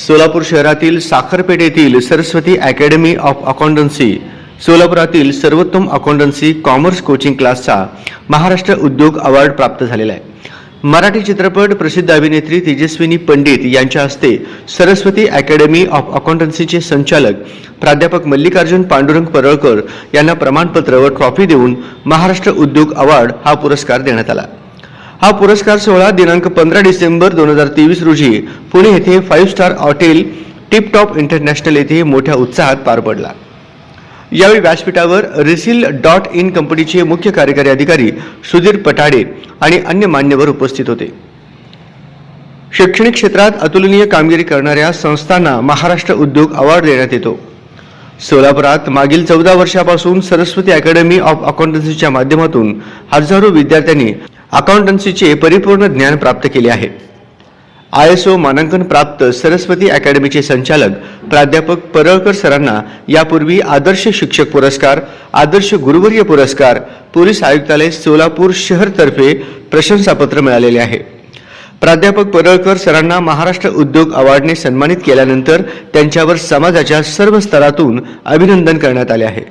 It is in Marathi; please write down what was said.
सोलापूर शहरातील साखरपेठ येथील सरस्वती अकॅडमी ऑफ अकाउंटन्सी सोलापुरातील सर्वोत्तम अकाउंटन्सी कॉमर्स कोचिंग क्लासचा महाराष्ट्र उद्योग अवॉर्ड प्राप्त झालेला आहे। मराठी चित्रपट प्रसिद्ध अभिनेत्री तेजस्विनी पंडित यांच्या हस्ते सरस्वती अकॅडमी ऑफ अकाउंटन्सीचे संचालक प्राध्यापक मल्लिकार्जुन पांडुरंग परळकर यांना प्रमाणपत्र व ट्रॉफी देऊन महाराष्ट्र उद्योग अवॉर्ड हा पुरस्कार देण्यात आला। हा पुरस्कार सोहळा दिनांक 15 डिसेंबर 2023 रोजी पुणे येथे 5 स्टार हॉटेल टिपटॉप इंटरनॅशनल येथे मोठ्या उत्साहात पार पडला। यावेळी व्यासपीठावर रिसील.इन कंपनीचे मुख्य कार्यकारी अधिकारी सुधीर पटाडे आणि अन्य मान्यवर उपस्थित होते। शैक्षणिक क्षेत्रात अतुलनीय कामगिरी करणाऱ्या संस्थांना महाराष्ट्र उद्योग अवॉर्ड देण्यात येतो। सोलापुरात मागील 14 वर्षापासून सरस्वती अकॅडमी ऑफ अकाउंटन्सीच्या माध्यमातून हजारो विद्यार्थ्यांनी अकाउंटन्सीचे परिपूर्ण ज्ञान प्राप्त केले आहे। ISO मानांकन प्राप्त सरस्वती अकॅडमीचे संचालक प्राध्यापक परळकर सरांना यापूर्वी आदर्श शिक्षक पुरस्कार, आदर्श गुरुवर्य पुरस्कार, पोलीस आयुक्तालय सोलापूर शहरतर्फे प्रशंसापत्र मिळालेले आहे। प्राध्यापक परळकर सरांना महाराष्ट्र उद्योग अवॉर्डने सन्मानित केल्यानंतर त्यांच्यावर समाजाच्या सर्व स्तरातून अभिनंदन करण्यात आले आहे।